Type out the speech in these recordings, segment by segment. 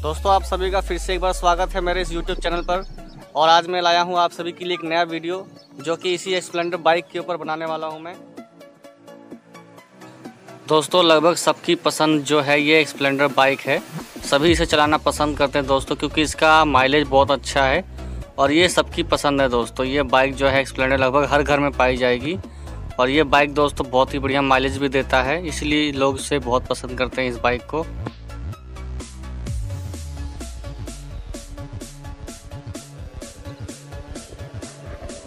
दोस्तों आप सभी का फिर से एक बार स्वागत है मेरे इस YouTube चैनल पर। और आज मैं लाया हूं आप सभी के लिए एक नया वीडियो जो कि इसी स्प्लेंडर बाइक के ऊपर बनाने वाला हूं मैं। दोस्तों लगभग सबकी पसंद जो है ये स्प्लेंडर बाइक है। सभी इसे चलाना पसंद करते हैं दोस्तों, क्योंकि इसका माइलेज बहुत अच्छा है और ये सबकी पसंद है दोस्तों। ये बाइक जो है स्प्लेंडर लगभग हर घर में पाई जाएगी और ये बाइक दोस्तों बहुत ही बढ़िया माइलेज भी देता है, इसलिए लोग इसे बहुत पसंद करते हैं इस बाइक को।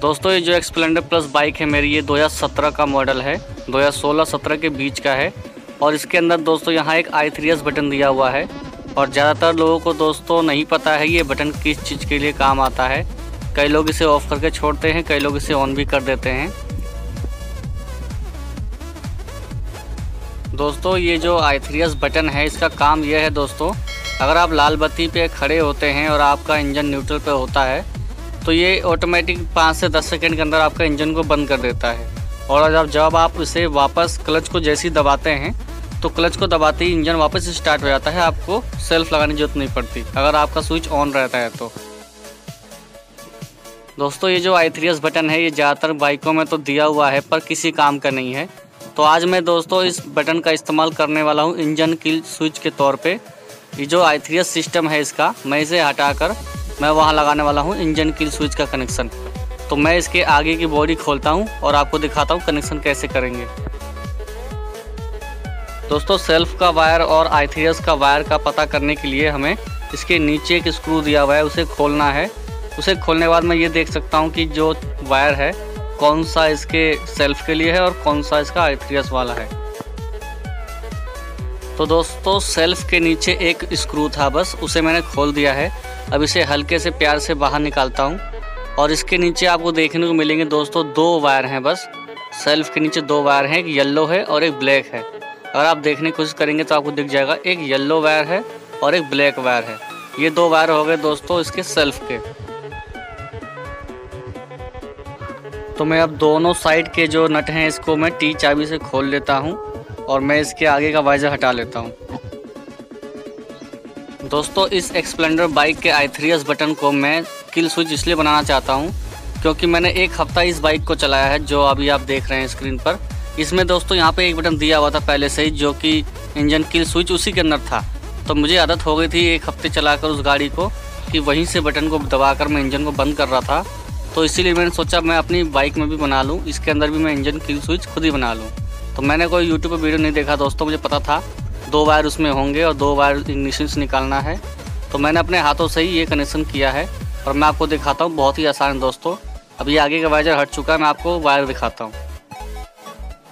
दोस्तों ये जो स्प्लेंडर प्लस बाइक है मेरी, ये 2017 का मॉडल है, 2016-17 के बीच का है। और इसके अंदर दोस्तों यहाँ एक i3s बटन दिया हुआ है और ज़्यादातर लोगों को दोस्तों नहीं पता है ये बटन किस चीज़ के लिए काम आता है। कई लोग इसे ऑफ करके छोड़ते हैं, कई लोग इसे ऑन भी कर देते हैं। दोस्तों ये जो i3s बटन है इसका काम यह है दोस्तों, अगर आप लाल बत्ती पे खड़े होते हैं और आपका इंजन न्यूट्रल पे होता है तो ये ऑटोमेटिक 5 से 10 सेकंड के अंदर आपका इंजन को बंद कर देता है। और जब आप इसे वापस क्लच को जैसे ही दबाते हैं तो क्लच को दबाते ही इंजन वापस स्टार्ट हो जाता है, आपको सेल्फ लगाने की जरूरत नहीं पड़ती अगर आपका स्विच ऑन रहता है तो। दोस्तों ये जो i3s बटन है ये ज़्यादातर बाइकों में तो दिया हुआ है पर किसी काम का नहीं है। तो आज मैं दोस्तों इस बटन का इस्तेमाल करने वाला हूँ इंजन किल स्विच के तौर पे। ये जो i3s सिस्टम है इसका, मैं इसे हटाकर मैं वहाँ लगाने वाला हूँ इंजन किल स्विच का कनेक्शन। तो मैं इसके आगे की बॉडी खोलता हूँ और आपको दिखाता हूँ कनेक्शन कैसे करेंगे। दोस्तों सेल्फ का वायर और i3s का वायर का पता करने के लिए हमें इसके नीचे एक स्क्रू दिया हुआ है, उसे खोलना है। उसे खोलने के बाद मैं ये देख सकता हूँ कि जो वायर है कौन सा इसके सेल्फ के लिए है और कौन सा इसका i3s वाला है। तो दोस्तों सेल्फ के नीचे एक स्क्रू था, बस उसे मैंने खोल दिया है। अब इसे हल्के से प्यार से बाहर निकालता हूँ और इसके नीचे आपको देखने को मिलेंगे दोस्तों 2 वायर हैं। बस सेल्फ के नीचे 2 वायर हैं, एक येलो है और एक ब्लैक है। अगर आप देखने की कोशिश करेंगे तो आपको दिख जाएगा, एक येलो वायर है और एक ब्लैक वायर है। ये 2 वायर हो गए दोस्तों इसके सेल्फ के। तो मैं अब दोनों साइड के जो नट हैं इसको मैं टी चाबी से खोल लेता हूँ और मैं इसके आगे का वाइजर हटा लेता हूँ। दोस्तों इस स्प्लेंडर बाइक के i3s बटन को मैं किल स्विच इसलिए बनाना चाहता हूँ क्योंकि मैंने 1 हफ्ता इस बाइक को चलाया है, जो अभी आप देख रहे हैं स्क्रीन पर। इसमें दोस्तों यहाँ पे एक बटन दिया हुआ था पहले से ही, जो कि इंजन किल स्विच उसी के अंदर था। तो मुझे आदत हो गई थी 1 हफ्ते चलाकर उस गाड़ी को कि वहीं से बटन को दबाकर मैं इंजन को बंद कर रहा था। तो इसीलिए मैंने सोचा मैं अपनी बाइक में भी बना लूँ, इसके अंदर भी मैं इंजन किल स्विच खुद ही बना लूँ। तो मैंने कोई यूट्यूब पर वीडियो नहीं देखा दोस्तों, मुझे पता था 2 वायर उसमें होंगे और 2 वायर इग्निशन से निकालना है। तो मैंने अपने हाथों से ही ये कनेक्शन किया है और मैं आपको दिखाता हूँ, बहुत ही आसान है दोस्तों। अभी आगे का वाइजर हट चुका है, मैं आपको वायर दिखाता हूँ।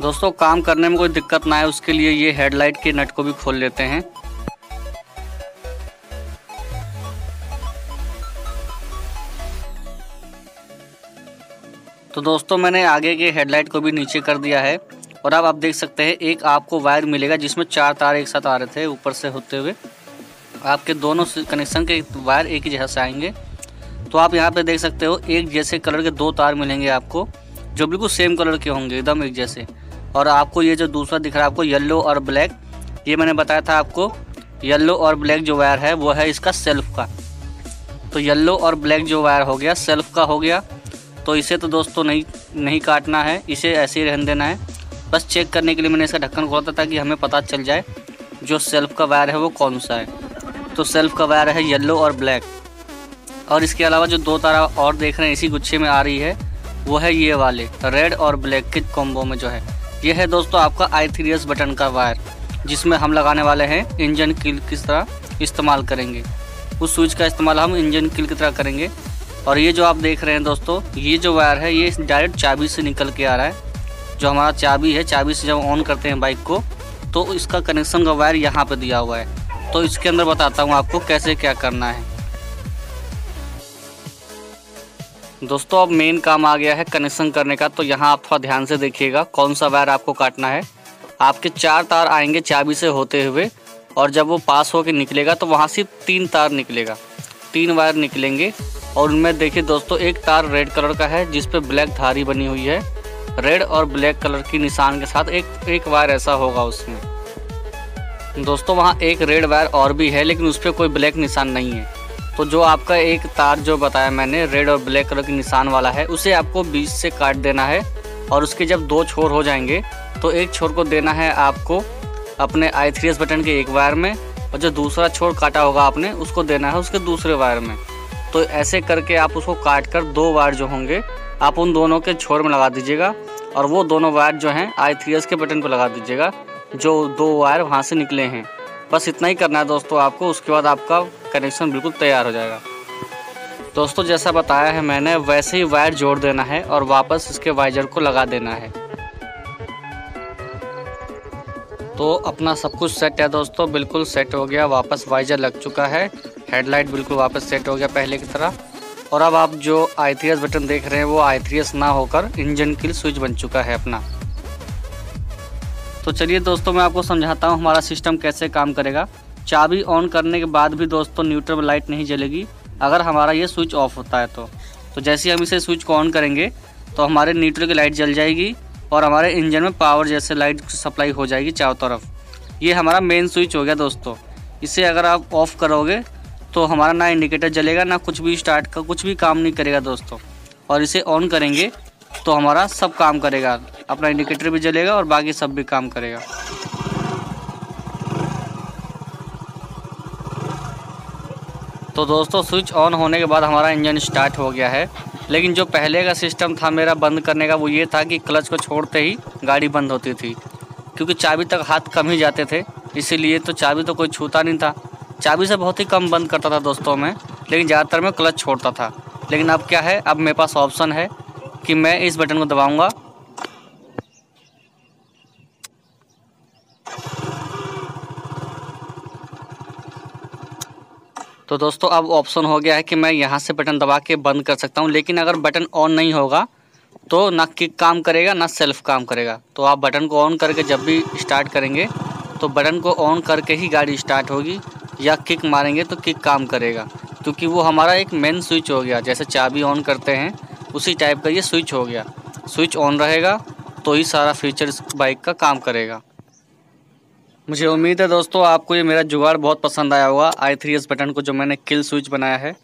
दोस्तों काम करने में कोई दिक्कत ना आए उसके लिए ये हेडलाइट के नट को भी खोल लेते हैं। तो दोस्तों मैंने आगे के हेडलाइट को भी नीचे कर दिया है और अब आप देख सकते हैं एक आपको वायर मिलेगा जिसमें 4 तार एक साथ आ रहे थे ऊपर से होते हुए। आपके दोनों कनेक्शन के वायर एक ही जगह से आएंगे। तो आप यहाँ पे देख सकते हो एक जैसे कलर के 2 तार मिलेंगे आपको, जो बिल्कुल सेम कलर के होंगे, एकदम एक जैसे। और आपको ये जो दूसरा दिख रहा है आपको येलो और ब्लैक, ये मैंने बताया था आपको येलो और ब्लैक जो वायर है वो है इसका सेल्फ का। तो येलो और ब्लैक जो वायर हो गया सेल्फ का हो गया। तो इसे तो दोस्तों नहीं काटना है, इसे ऐसे ही रहने देना है। बस चेक करने के लिए मैंने इसका ढक्कन खोला था ताकि हमें पता चल जाए जो सेल्फ का वायर है वो कौन सा है। तो सेल्फ का वायर है येलो और ब्लैक। और इसके अलावा जो 2 तारा और देख रहे हैं इसी गुच्छे में आ रही है वो है ये वाले रेड और ब्लैक के कॉम्बो में जो है ये है दोस्तों आपका i3s बटन का वायर, जिसमें हम लगाने वाले हैं इंजन किल किस तरह इस्तेमाल करेंगे। उस स्विच का इस्तेमाल हम इंजन किल की तरह करेंगे। और ये जो आप देख रहे हैं दोस्तों ये जो वायर है ये डायरेक्ट चाबी से निकल के आ रहा है। जो हमारा चाबी है, चाबी से जब ऑन करते हैं बाइक को तो इसका कनेक्शन का वायर यहाँ पे दिया हुआ है। तो इसके अंदर बताता हूँ आपको कैसे क्या करना है। दोस्तों अब मेन काम आ गया है कनेक्शन करने का। तो यहाँ आप थोड़ा ध्यान से देखिएगा कौन सा वायर आपको काटना है। आपके 4 तार आएंगे चाबी से होते हुए और जब वो पास होकर निकलेगा तो वहाँ से 3 तार निकलेगा, 3 वायर निकलेंगे। और उनमें देखिए दोस्तों एक तार रेड कलर का है जिस पे ब्लैक धारी बनी हुई है, रेड और ब्लैक कलर की निशान के साथ एक वायर ऐसा होगा उसमें। दोस्तों वहाँ एक रेड वायर और भी है, लेकिन उस पर कोई ब्लैक निशान नहीं है। तो जो आपका एक तार जो बताया मैंने रेड और ब्लैक कलर के निशान वाला है, उसे आपको बीच से काट देना है। और उसके जब 2 छोर हो जाएंगे तो एक छोर को देना है आपको अपने I3S बटन के एक वायर में, और जो दूसरा छोर काटा होगा आपने उसको देना है उसके दूसरे वायर में। तो ऐसे करके आप उसको काट कर 2 वायर जो होंगे आप उन दोनों के छोर में लगा दीजिएगा, और वो दोनों वायर जो हैं I3S के बटन पर लगा दीजिएगा, जो 2 वायर वहाँ से निकले हैं। बस इतना ही करना है दोस्तों आपको, उसके बाद आपका कनेक्शन बिल्कुल तैयार हो जाएगा। दोस्तों जैसा बताया है मैंने वैसे ही वायर जोड़ देना है और वापस इसके वाइजर को लगा देना है। तो अपना सब कुछ सेट है दोस्तों, बिल्कुल सेट हो गया, वापस वाइजर लग चुका है, हेडलाइट बिल्कुल वापस सेट हो गया पहले की तरह। और अब आप जो I3S बटन देख रहे हैं वो I3S ना होकर इंजन किल स्विच बन चुका है अपना। तो चलिए दोस्तों मैं आपको समझाता हूँ हमारा सिस्टम कैसे काम करेगा। चाबी ऑन करने के बाद भी दोस्तों न्यूट्रल में लाइट नहीं जलेगी अगर हमारा ये स्विच ऑफ होता है तो जैसे ही हम इसे स्विच को ऑन करेंगे तो हमारे न्यूट्रल की लाइट जल जाएगी और हमारे इंजन में पावर जैसे लाइट सप्लाई हो जाएगी चारों तरफ। ये हमारा मेन स्विच हो गया दोस्तों। इसे अगर आप ऑफ़ करोगे तो हमारा ना इंडिकेटर जलेगा, ना कुछ भी स्टार्ट का कुछ भी काम नहीं करेगा दोस्तों। और इसे ऑन करेंगे तो हमारा सब काम करेगा, अपना इंडिकेटर भी जलेगा और बाकी सब भी काम करेगा। तो दोस्तों स्विच ऑन होने के बाद हमारा इंजन स्टार्ट हो गया है। लेकिन जो पहले का सिस्टम था मेरा बंद करने का वो ये था कि क्लच को छोड़ते ही गाड़ी बंद होती थी, क्योंकि चाबी तक हाथ कम ही जाते थे, इसीलिए तो चाबी तो कोई छूता नहीं था। चाबी से बहुत ही कम बंद करता था दोस्तों मैं, लेकिन ज़्यादातर मैं क्लच छोड़ता था। लेकिन अब क्या है, अब मेरे पास ऑप्शन है कि मैं इस बटन को दबाऊंगा तो दोस्तों अब ऑप्शन हो गया है कि मैं यहाँ से बटन दबा के बंद कर सकता हूँ। लेकिन अगर बटन ऑन नहीं होगा तो ना किक काम करेगा ना सेल्फ काम करेगा। तो आप बटन को ऑन करके जब भी स्टार्ट करेंगे तो बटन को ऑन करके ही गाड़ी स्टार्ट होगी, या किक मारेंगे तो किक काम करेगा, क्योंकि वो हमारा एक मेन स्विच हो गया। जैसे चाबी ऑन करते हैं उसी टाइप का ये स्विच हो गया। स्विच ऑन रहेगा तो ही सारा फीचर इस बाइक का काम करेगा। मुझे उम्मीद है दोस्तों आपको ये मेरा जुगाड़ बहुत पसंद आया होगा, I3S बटन को जो मैंने किल स्विच बनाया है।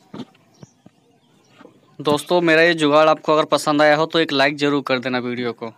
दोस्तों मेरा ये जुगाड़ आपको अगर पसंद आया हो तो एक लाइक ज़रूर कर देना वीडियो को।